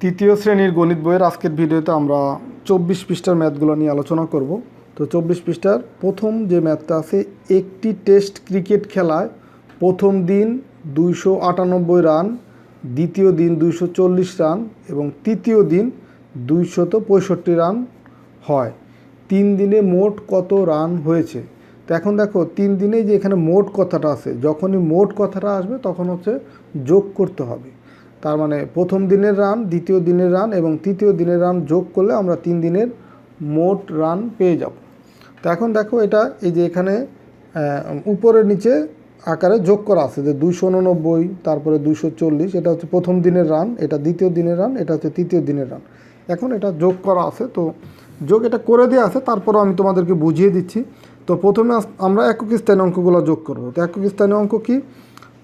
তৃতীয় শ্রেণীর গণিত বইয়ের আজকের ভিডিওতে আমরা ২৪ পৃষ্ঠার ম্যাথগুলো নিয়ে আলোচনা করব। তো ২৪ পৃষ্ঠার প্রথম যে ম্যাথটা আছে, একটি টেস্ট ক্রিকেট খেলায় প্রথম দিন ২৯৮ রান, দ্বিতীয় দিন ২৪০ রান এবং তৃতীয় দিন ২৬৫ রান হয়। ৩ দিনে মোট কত রান হয়েছে? তো এখন দেখো ৩ দিনে যে এখানে মোট কথাটা আছে, যখনই মোট কথাটা আসবে তখন হচ্ছে যোগ করতে হবে। তার মানে প্রথম দিনের রান, দ্বিতীয় দিনের রান এবং তৃতীয় দিনের রান যোগ করলে আমরা ৩ দিনের মোট রান পেয়ে যাব। তো এখন দেখো এটা এই যে এখানে উপরে নিচে আকারে যোগ করা আছে যে ২৮৯, তারপরে ২৪০, এটা হচ্ছে প্রথম দিনের রান, এটা দ্বিতীয় দিনের রান, এটা হচ্ছে তৃতীয় দিনের রান। এখন এটা যোগ করা আছে, তো যোগ এটা করে দেওয়া আছে, তারপরও আমি তোমাদেরকে বুঝিয়ে দিচ্ছি। তো প্রথমে আমরা একক স্থানীয় অঙ্কগুলো যোগ করব। তো একক স্থানীয় অঙ্ক কি?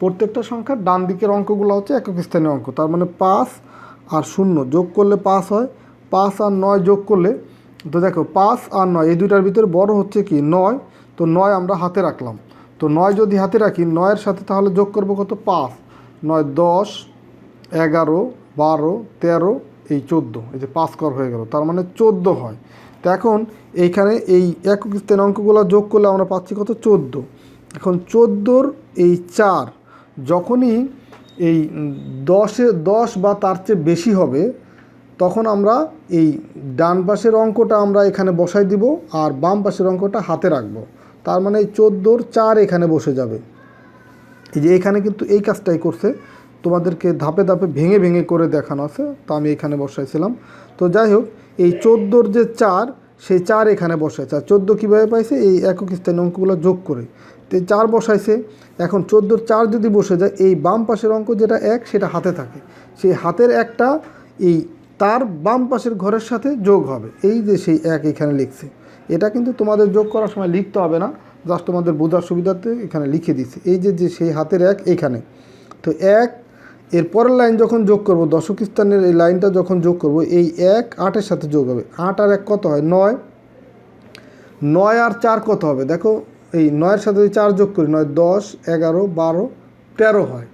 প্রত্যেকটা সংখ্যার ডান দিকের অঙ্কগুলো হচ্ছে একক স্থানীয় অঙ্ক। তার মানে ৫ আর ০ যোগ করলে ৫ হয়, ৫ আর ৯ যোগ করলে, তো দেখো ৫ আর ৯ এই দুইটার ভিতরে বড় হচ্ছে কি ৯, তো ৯ আমরা হাতে রাখলাম। তো ৯ যদি হাতে রাখি, ৯-এর সাথে তাহলে যোগ করব কত? ৫, ৯ ১০, ১১, ১২, ১৩, এই ১৪, এই যে ৫ কর হয়ে গেল, তার মানে ১৪ হয়। তো এখন এইখানে এই একক স্থানীয় অঙ্কগুলো যোগ করলে আমরা পাচ্ছি কত? ১৪। এখন ১৪-র এই ৪ যখনই এই ১০ বা তার চেয়ে বেশি হবে, তখন আমরা এই ডান পাশের অঙ্কটা আমরা এখানে বসাই দিব আর বাম পাশের অঙ্কটা হাতে রাখবো। তার মানে এই ১৪-র ৪ এখানে বসে যাবে। এই যে এখানে কিন্তু এই কাজটাই করছে, তোমাদেরকে ধাপে ধাপে ভেঙে ভেঙে করে দেখানো আছে, তো আমি এখানে বসাইছিলাম। তো যাই হোক, এই ১৪-র যে ৪, সেই ৪ এখানে বসাইছে। আর ১৪ কীভাবে পাইছে? এই একক স্থানীয় অঙ্কগুলো যোগ করে। তো ৪ বসাইছে। এখন ১৪-র ৪ যদি বসে যায়, এই বাম পাশের অঙ্ক যেটা ১, সেটা হাতে থাকে, সেই হাতের একটা এই তার বাম পাশের ঘরের সাথে যোগ হবে। এই যে সেই ১ এখানে লিখছে, এটা কিন্তু তোমাদের যোগ করার সময় লিখতে হবে না, জাস্ট তোমাদের বোঝার সুবিধাতে এখানে লিখে দিছি। এই যে সেই হাতের ১ এখানে, তো ১ এর পরের লাইন যখন যোগ করব, দশক স্থানের এই লাইনটা যখন যোগ করব, এই ১ ৮-এর সাথে যোগ হবে। ৮ আর ১ কত হয়? ৯। ৯ আর ৪ কত হবে? দেখো এই ৯-এর সাথে যদি ৪ যোগ করি, ৯ ১০, ১১, ১২, ১৩ হয়।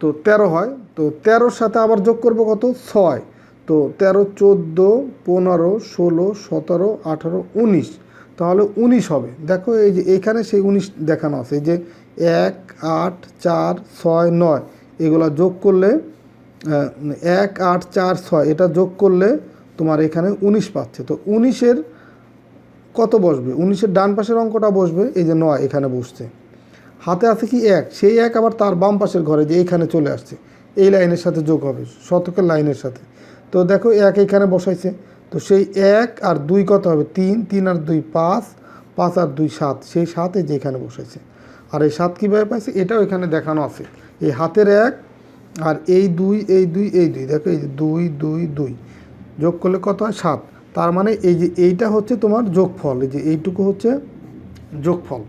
তো ১৩ হয়। তো ১৩-র সাথে আবার যোগ করব কত? ৬। তো ১৩, ১৪, ১৫, ১৬, ১৭, ১৮, ১৯, তাহলে ১৯ হবে। দেখো এই যে এইখানে সেই ১৯ দেখানো আছে। এই যে ১, ৮, ৪, ৬, ৯ এগুলো যোগ করলে ১, ৮, ৪, ৬ এটা যোগ করলে তোমার এখানে ১৯ পাচ্ছে। তো ১৯-এর কত বসবে? ১৯-এর ডান পাশের অঙ্কটা বসবে, এই যে ৯ এখানে বসছে। হাতে আছে কি ১, সেই ১ আবার তার বাম পাশের ঘরে যে এইখানে চলে আসছে, এই লাইনের সাথে যোগ হবে, শতকের লাইনের সাথে। তো দেখো ১ এখানে বসাইছে, তো সেই ১ আর ২ কত হবে? ৩, ৩ আর ২ ৫, ৫ আর ২ ৭, সেই ৭ এই যে এখানে বসাইছে। আর এই ৭ কীভাবে পাইছে? এটাও এখানে দেখানো আছে। এই হাতের ১ আর এই ২, এই ২, এই ২, দেখো এই যে ২, ২, ২ যোগ করলে কত হয়? ৭। তার মানে এই যে এইটা হচ্ছে তোমার যোগফল, এই যে এইটুকু হচ্ছে যোগফল।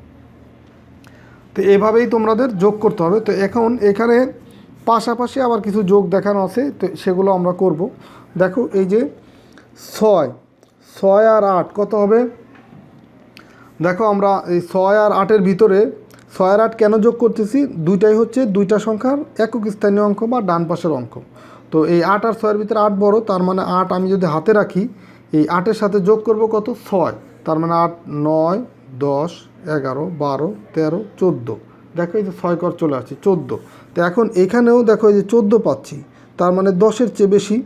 তো এভাবেই তোমাদের যোগ করতে হবে। তো এখন এখানে পাশাপাশি আবার কিছু যোগ দেখানো আছে, তো সেগুলো আমরা করব। দেখো এই যে ৬, ৬ আর ৮ কত হবে? দেখো আমরা এই ৬ আর ৮-এর ভিতরে ৬ আর ৮ কেন যোগ করতেছি? দুইটাই হচ্ছে দুইটা সংখ্যার একক স্থানীয় অঙ্ক বা ডান পাশের অঙ্ক। তো এই ৮ আর ৬-এর ভিতরে ৮ বড়, তার মানে ৮ আমি যদি হাতে রাখি, এই ৮-এর সাথে যোগ করব কত? ৬, তার মানে ৮, ৯, ১০, ১১, ১২, ১৩, ১৪, দেখো এই যে ৬ কর চলে আসছে ১৪। তো এখন এখানেও দেখো এই যে ১৪ পাচ্ছি, তার মানে ১০-এর চেয়ে বেশি,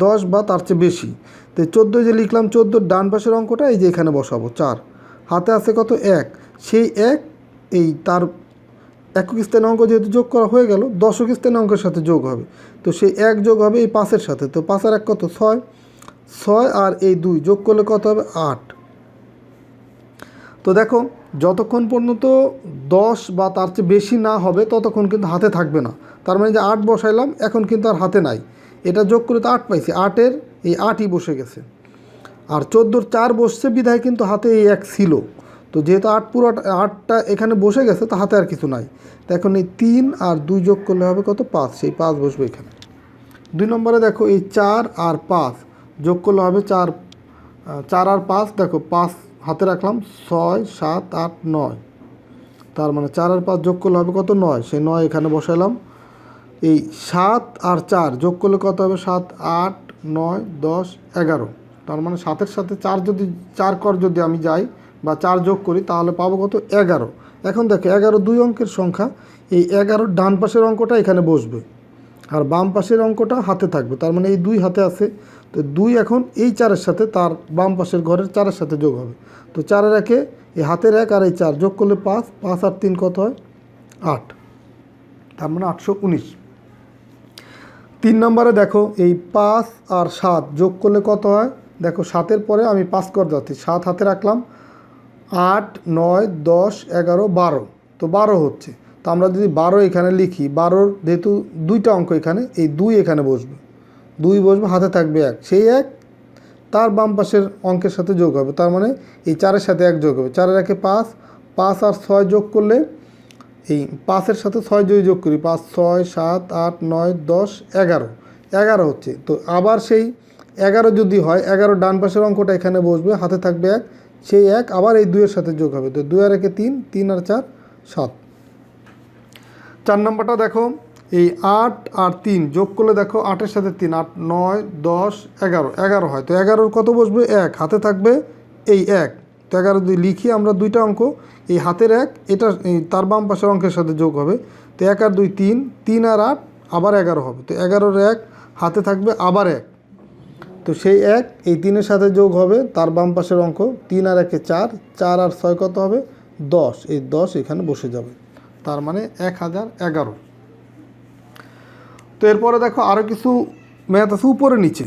১০ বা তার চেয়ে বেশি। তো ১৪ যে লিখলাম, ১৪-র ডান পাশের অঙ্কটা এই যে এখানে বসাবো ৪। হাতে আছে কত? ১, সেই ১ এই তার একক স্থানীয় অঙ্ক যেহেতু যোগ করা হয়ে গেল, দশক স্থানীয় অঙ্কের সাথে যোগ হবে। তো সেই ১ যোগ হবে এই ৫-এর সাথে, তো ৫ আর ১ কত? ৬, ৬ আর এই ২ যোগ করলে কত হবে? ৮। তো দেখো যতক্ষণ পর্যন্ত ১০ বা তার চেয়ে বেশি না হবে ততক্ষণ কিন্তু হাতে থাকবে না। তার মানে যে ৮ বসাইলাম, এখন কিন্তু আর হাতে নাই, এটা যোগ করে তো ৮ পাইছি, 8-এর এই ৮ই বসে গেছে। আর ১৪-র ৪ বসছে বিধায় কিন্তু হাতে এই ১ ছিল। তো যেহেতু ৮ পুরো ৮টা এখানে বসে গেছে, তো হাতে আর কিছু নাই। তো এখন এই ৩ আর ২ যোগ করলে হবে কত? ৫, সেই ৫ বসবে এখানে। ২ নম্বরে দেখো এই ৪ আর ৫ যোগ করলে হবে ৪, ৪ আর ৫, দেখো ৫ হাতে রাখলাম, ৬, ৭, ৮, ৯, তার মানে ৪ আর ৫ যোগ করলে হবে কত? ৯, সেই ৯ এখানে বসাইলাম। এই 7 আর 4 যোগ করলে কত হবে? 7, 8, 9, 10, 11। তার মানে 7-এর সাথে 4 যদি 4 কর যদি আমি যাই বা 4 যোগ করি তাহলে পাবো কত? 11। এখন দেখো 11 দুই অঙ্কের সংখ্যা, এই 11 ডান পাশের অঙ্কটা এখানে বসবে আর বাম পাশের অঙ্কটা হাতে থাকবে। তার মানে এই 2 হাতে আছে, তো 2 এখন এই 4-এর সাথে তার বাম পাশের ঘরের 4-এর সাথে যোগ হবে। তো 4-এর একে এই হাতের 1 আর এই 4 যোগ করলে 5, 5 আর 3 কত হয়? 8। তার মানে 819। 3 নম্বরে দেখো এই 5 আর 7 যোগ করলে কত হয়? দেখো 7-এর পরে আমি 5 কর যাচ্ছি, 7 হাতে রাখলাম, 8, 9, 10, 11, 12। তো 12 হচ্ছে। তো আমরা যদি 12 এখানে লিখি, 12-র যেহেতু দুইটা অঙ্ক এখানে, এই 2 এখানে বসবে, 2 বসবে, হাতে থাকবে 1, সেই 1 তার বাম পাশের অঙ্কের সাথে যোগ হবে। তার মানে এই 4-এর সাথে 1 যোগ হবে, 4-এর একে 5, 5 আর 6 যোগ করলে এই 5-এর সাথে 6 যদি যোগ করি, 5, 6, 7, 8, 9, 10, 11, 11 হচ্ছে। তো আবার সেই 11 যদি হয়, 11 ডান পাশের অঙ্কটা এখানে বসবে, হাতে থাকবে 1, সেই 1 আবার এই 2-এর সাথে যোগ হবে। তো 2 আর 1 3, 3 আর 4 7। 4 নম্বরটা দেখো এই 8 আর 3 যোগ করলে দেখো 8-এর সাথে 3, 8, 9, 10, 11, 11 হয়। তো 11-র কত বসবে? 1, হাতে থাকবে এই 1। তো 11 যদি লিখি আমরা দুইটা অঙ্ক, এই হাতের 1 এটা তার বাম পাশের অঙ্কের সাথে যোগ হবে। তো 1 আর 2 3, 3 আর 8 আবার 11 হবে। তো 11-র 1 হাতে থাকবে আবার 1। তো সেই 1 এই 3-এর সাথে যোগ হবে তার বাম পাশের অঙ্ক, 3 আর 1 4, 4 আর 6 কত হবে? 10। এই 10 এখানে বসে যাবে, তার মানে 1011। তো এরপরে দেখো আরও কিছু ম্যাথ আছে উপরে নিচে।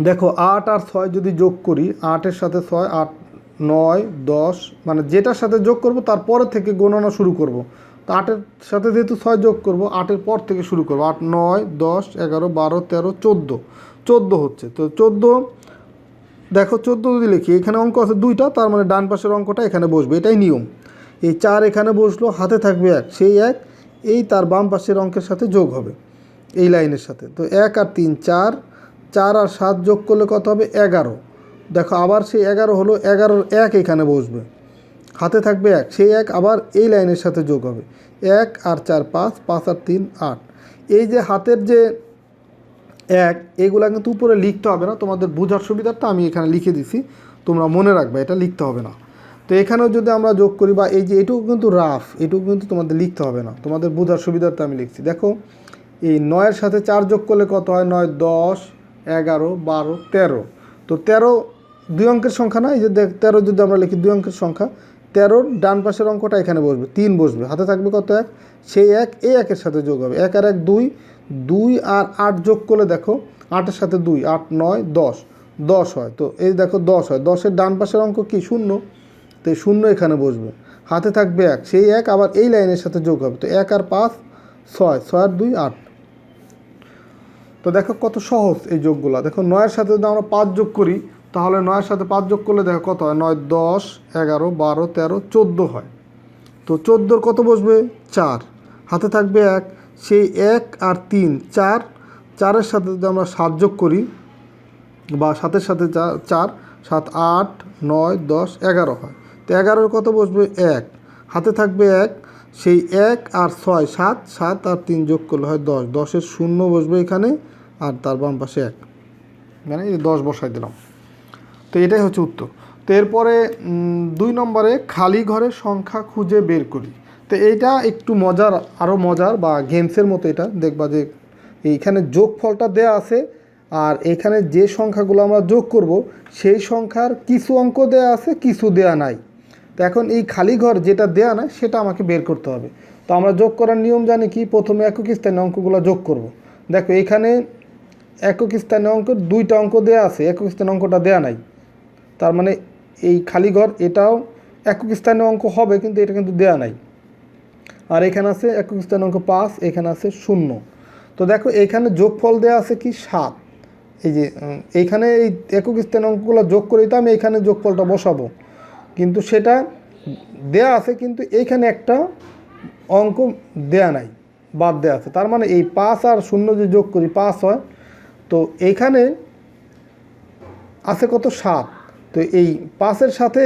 দেখো 8 আর 6 যদি যোগ করি, 8-এর সাথে 6, 8, 9, 10, মানে যেটার সাথে যোগ করব তারপরে থেকে গণনা শুরু করব। তো 8-এর সাথে যেহেতু 6 যোগ করব, 8-এর পর থেকে শুরু করব। 8, 9, 10, 11, 12, 13, 14, 14 হচ্ছে। তো 14 দেখো 14 যদি লিখি, এখানে অঙ্ক আছে দুইটা, তার মানে ডান পাশের অঙ্কটা এখানে বসবে, এটাই নিয়ম। এই 4 এখানে বসলো, হাতে থাকবে 1, সেই 1 এই তার বাম পাশের অঙ্কের সাথে যোগ হবে এই লাইনের সাথে। তো 1 আর 3 4, 4 আর 7 যোগ করলে কত হবে? 11। দেখো আবার সেই 11 হলো, 11-র 1 এখানে বসবে, হাতে থাকবে 1, সেই 1 আবার এই লাইনের সাথে যোগ হবে। 1 আর 4 5, 5 আর 3 8। এই যে হাতের যে 1, এগুলা কিন্তু উপরে লিখতে হবে না, তোমাদের বোঝার সুবিধার্থে আমি এখানে লিখে দিছি, তোমরা মনে রাখবে, এটা লিখতে হবে না। তো এখানেও যদি আমরা যোগ করি বা এই যে এটুকু কিন্তু রাফ, এটুকু কিন্তু তোমাদের লিখতে হবে না, তোমাদের বোঝার সুবিধার্থে আমি লিখছি। দেখো এই 9-এর সাথে 4 যোগ করলে কত হয়? 9, 10, 11, 12, 13। তো 13 দুই অঙ্কের সংখ্যা না, এই যে 13 যদি আমরা লিখি দুই অঙ্কের সংখ্যা, 13-র ডান পাশের অঙ্কটা এখানে বসবে, 3 বসবে, হাতে থাকবে কত? 1, সেই 1 এই 1-এর সাথে যোগ হবে। 1 আর 1 2, 2 আর 8 যোগ করলে দেখো 8-এর সাথে 2, 8, 9, 10, 10 হয়। তো এই দেখো 10 হয়, 10-এর ডান পাশের অঙ্ক কি? 0। তো এই 0 এখানে বসবে, হাতে থাকবে 1, সেই 1 আবার এই লাইনের সাথে যোগ হবে। তো 1 আর 5 6, 6 আর 2 8। তো দেখো কত সহজ এই যোগগুলো। দেখো 9-এর সাথে যদি আমরা 5 যোগ করি, তাহলে 9-এর সাথে 5 যোগ করলে দেখো কত হয়? 9, 10, 11, 12, 13, 14 হয়। তো 14-র কত বসবে? 4, হাতে থাকবে 1, সেই 1 আর 3 4, 4-এর সাথে যদি আমরা 7 যোগ করি বা 7-এর সাথে 4, 7, 8, 9, 10, 11 হয়। তো 11-র কত বসবে? 1, হাতে থাকবে 1, সেই 1 আর 6 7, 7 আর 3 যোগ করলে হয় 10, 10-এর 0 বসবে এখানে আর তার বাম পাশে 1, মানে এই 10 বসাই দিলাম। তো এটাই হচ্ছে উত্তর। তো এরপরে 2 নম্বরে খালি ঘরের সংখ্যা খুঁজে বের করি। তো এইটা একটু মজার, আরও মজার বা গেমসের মতো। এটা দেখবা যে এইখানে যোগফলটা দেয়া আছে আর এখানে যে সংখ্যাগুলো আমরা যোগ করব সেই সংখ্যার কিছু অঙ্ক দেয়া আছে, কিছু দেয়া নাই। তো এখন এই খালি ঘর যেটা দেয়া নাই সেটা আমাকে বের করতে হবে। তো আমরা যোগ করার নিয়ম জানি কি? প্রথমে একক স্থানীয় অঙ্কগুলো যোগ করব। দেখো এখানে একক স্থানীয় অঙ্কের 2টা অঙ্ক দেয়া আছে, একক স্থানীয় অঙ্কটা দেয়া নাই, তার মানে এই খালি ঘর এটাও একক স্থানীয় অঙ্ক হবে, কিন্তু এটা কিন্তু দেয়া নাই। আর এখানে আছে একক স্থানীয় অঙ্ক 5, এখানে আছে 0। তো দেখো এখানে যোগফল দেয়া আছে কি? 7। এই যে এইখানে এই একক স্থানীয় অঙ্কগুলো যোগ করেই তো আমি এখানে যোগফলটা বসাবো, কিন্তু সেটা দেয়া আছে, কিন্তু এইখানে একটা অঙ্ক দেয়া নাই, বাদ দেয়া আছে। তার মানে এই 5 আর 0 যে যোগ করি 5 হয়। তো এইখানে আছে কত? 7। তো এই 5-এর সাথে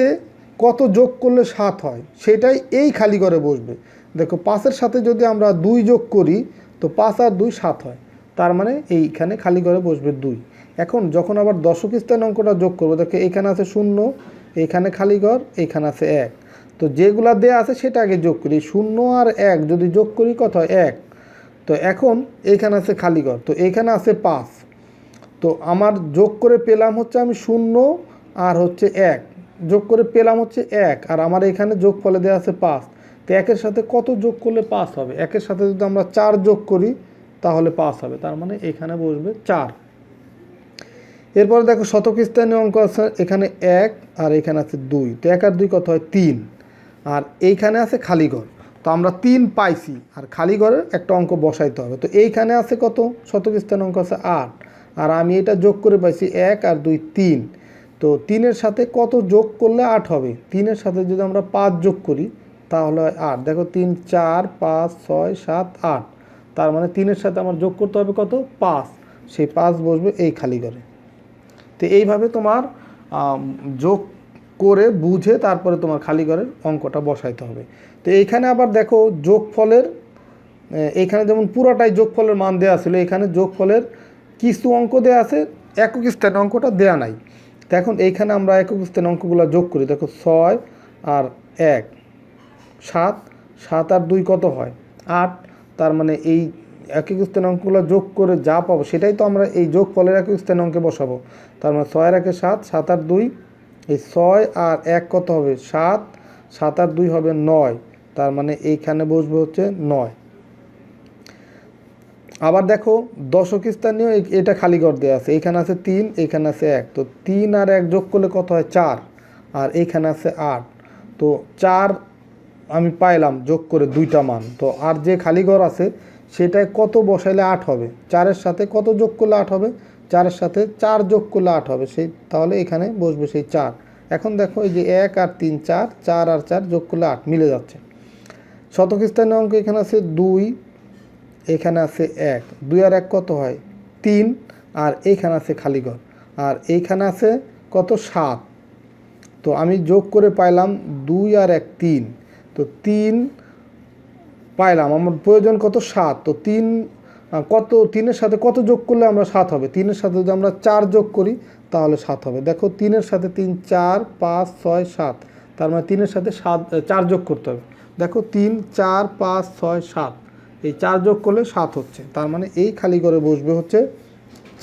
কত যোগ করলে 7 হয় সেটাই এই খালি ঘরে বসবে। দেখো 5-এর সাথে যদি আমরা 2 যোগ করি তো 5 আর 2 7 হয়, তার মানে এইখানে খালি ঘরে বসবে 2। এখন যখন আবার দশক স্থানে অঙ্কটা যোগ করবো, দেখো এইখানে আছে 0, এইখানে খালি ঘর, এইখানে আছে 1। তো যেগুলা দেয়া আছে সেটা আগে যোগ করি। 0 আর 1 যদি যোগ করি কত হয়? 1। তো এখন এইখানে আছে খালি ঘর, তো এইখানে আছে 5। তো আমার যোগ করে পেলাম হচ্ছে আমি 0 আর হচ্ছে 1, যোগ করে পেলাম হচ্ছে 1, আর আমার এখানে যোগ ফলে দেওয়া আছে 5। তো 1-এর সাথে কত যোগ করলে 5 হবে? 1-এর সাথে যদি আমরা 4 যোগ করি তাহলে 5 হবে, তার মানে এখানে বসবে 4। এরপরে দেখো শতক স্থানীয় অঙ্ক আছে, এখানে 1 আর এখানে আছে 2। তো 1 আর 2 কত হয়? 3। আর এইখানে আছে খালি ঘর, তো আমরা 3 পাইছি, আর খালি ঘরের একটা অঙ্ক বসাইতে হবে। তো এইখানে আছে কত? শতক স্থানীয় অঙ্ক আছে 8, আর আমি এটা যোগ করে পাইছি 1 আর 2 3। তো 3-এর সাথে কত যোগ করলে 8 হবে? 3-এর সাথে যদি আমরা 5 যোগ করি তাহলে হয় 8। দেখো 3 4 5 6 7 8, তার মানে 3-এর সাথে আমার যোগ করতে হবে কত? 5। সেই 5 বসবে এই খালি ঘরে। তো এইভাবে তোমার যোগ করে বুঝে তারপরে তোমার খালি ঘরের অঙ্কটা বসাইতে হবে। তো এইখানে আবার দেখো যোগফলের, এইখানে যেমন পুরোটাই যোগফলের মান দেওয়া ছিল, এখানে যোগফলের কিছু অঙ্ক দেওয়া আছে, একক স্থানে অঙ্কটা দেওয়া নাই। তো এখন এইখানে আমরা একক স্থানে অঙ্কগুলো যোগ করি। দেখো 6 আর 1 7, 7 আর 2 কত হয়? 8। তার মানে এই একক স্থানে অঙ্কগুলো যোগ করে যা পাবো সেটাই তো আমরা এই যোগফলের একক স্থানে অঙ্কে বসাবো। তার মানে 6 আর 1 7, 7 আর 2, এই 6 আর 1 কত হবে? 7, 7 আর 2 হবে 9, তার মানে এইখানে বসবে হচ্ছে 9। আবার দেখো দশক স্থানীয়, এটা খালি ঘর দেওয়া আছে, এইখানে আছে 3, এইখানে আছে 1। তো 3 আর 1 যোগ করলে কত হয়? 4, আর এইখানে আছে 8। তো 4 আমি পাইলাম যোগ করে 2টা মান। তো আর যে খালি ঘর আছে সেটায় কত বসাইলে 8 হবে? 4-এর সাথে কত যোগ করলে 8 হবে? 4-এর সাথে 4 যোগ করলে 8 হবে, সেই তাহলে এখানে বসবে সেই 4। এখন দেখো এই যে 1 আর 3 4, 4 আর 4 যোগ করলে 8 মিলে যাচ্ছে। শতক স্থানীয় অঙ্ক এখানে আছে 2, এখানে আছে 1, 2 আর 1 কত হয়? 3, আর এইখানে আছে খালি ঘর, আর এইখানে আছে কত? 7। তো আমি যোগ করে পাইলাম 2 আর 1 3। তো 3 পাইলাম, আমার প্রয়োজন কত? 7। তো 3 কত? 3-এর সাথে কত যোগ করলে আমরা 7 হবে? 3-এর সাথে যদি আমরা 4 যোগ করি তাহলে 7 হবে। দেখো 3-এর সাথে 3 4 5 6 7, তার মানে 3-এর সাথে 4 যোগ করতে হবে। দেখো 3 4 5 6 7, এই 4 যোগ করলে 7 হচ্ছে, তার মানে এই খালি ঘরে বসবে হচ্ছে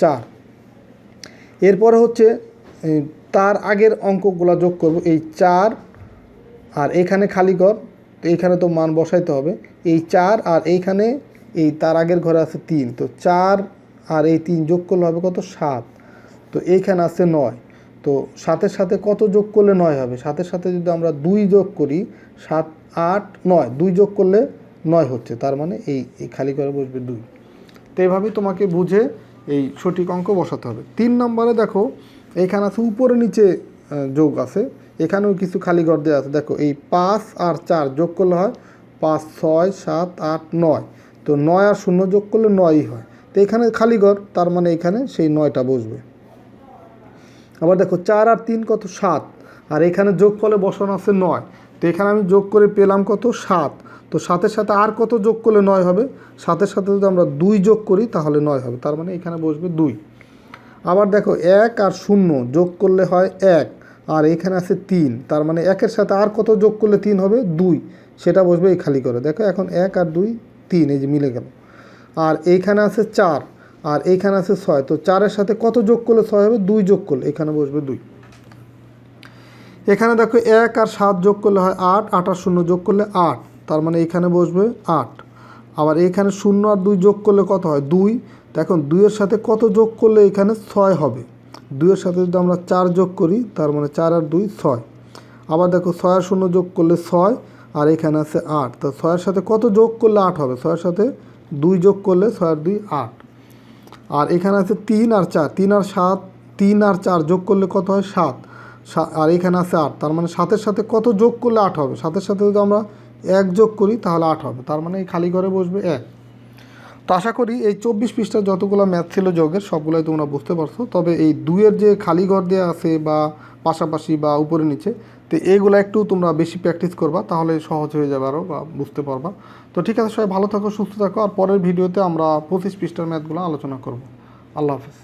4। এরপরে হচ্ছে তার আগের অঙ্কগুলো যোগ করব, এই 4 আর এখানে খালি ঘর, তো এইখানে তো মান বসাইতে হবে। এই 4 আর এইখানে এই তার আগের ঘরে আছে 3, তো 4 আর এই 3 যোগ করলে হবে কত? 7। তো এইখানে আছে 9, তো 7-এর সাথে কত যোগ করলে 9 হবে? 7-এর সাথে যদি আমরা 2 যোগ করি, 7 8 9, 2 যোগ করলে 9 হচ্ছে, তার মানে এই খালি ঘরে বসবে 2। তো এইভাবেই তোমাকে বুঝে এই সঠিক অঙ্ক বসাতে হবে। 3 নম্বরে দেখো এইখানে আছে উপরে নিচে যোগ আছে, এখানেও কিছু খালি ঘর দেওয়া আছে। দেখো এই 5 আর 4 যোগ করলে হয় 5 6 7 8 9, তো 9 আর 0 যোগ করলে 9ই হয়। তো এখানে খালি ঘর, তার মানে এখানে সেই 9টা বসবে। আবার দেখো 4 আর 3 কত? 7, আর এখানে যোগ ফলে বসানো আছে 9। তো এখানে আমি যোগ করে পেলাম কত? 7। তো 7-এর সাথে আর কত যোগ করলে 9 হবে? 7-এর সাথে যদি আমরা 2 যোগ করি তাহলে 9 হবে, তার মানে এখানে বসবে 2। আবার দেখো 1 আর 0 যোগ করলে হয় 1, আর এখানে আছে 3, তার মানে 1-এর সাথে আর কত যোগ করলে 3 হবে? 2, সেটা বসবে এই খালি করে। দেখো এখন 1 আর 2 3, এই যে মিলে গেল। আর এইখানে আছে 4, আর এইখানে আছে 6, তো 4-এর সাথে কত যোগ করলে 6 হবে? 2 যোগ করলে, এখানে বসবে 2। এখানে দেখো 1 আর 7 যোগ করলে হয় 8, 8 আর 0 যোগ করলে 8, তার মানে এখানে বসবে 8। আবার এখানে 0 আর 2 যোগ করলে কত হয়? 2। দেখুন 2-এর সাথে কত যোগ করলে এখানে 6 হবে? 2-এর সাথে যদি আমরা 4 যোগ করি, তার মানে 4 আর 2 6। আবার দেখো 6 আর 0 যোগ করলে 6, আর এখানে আছে 8, তো 6-এর সাথে কত যোগ করলে 8 হবে? 6-এর সাথে 2 যোগ করলে 6 আর 2 8। আর এখানে আছে 3 আর 4, 3 আর 7, 3 আর 4 যোগ করলে কত হয়? 7, আর এখানে আছে 8, তার মানে 7-এর সাথে কত যোগ করলে 8 হবে? 7-এর সাথে যদি আমরা 1 যোগ করি তাহলে 8 হবে, তার মানে এই খালি ঘরে বসবে 1। তো আশা করি এই 24 পৃষ্ঠার যতগুলো ম্যাথ ছিল যোগের সবগুলোই তোমরা বুঝতে পারছো। তবে এই 2-এর যে খালি ঘর দেওয়া আছে বা পাশাপাশি বা উপরে নিচে। তো এইগুলো একটু তোমরা বেশি প্র্যাকটিস করবা, তাহলে সহজ হয়ে যাবে আরও, বা বুঝতে পারবা। তো ঠিক আছে, সবাই ভালো থাকো, সুস্থ থাকো, আর পরের ভিডিওতে আমরা 25 পৃষ্ঠার ম্যাথগুলো আলোচনা করব। আল্লাহ হাফেজ।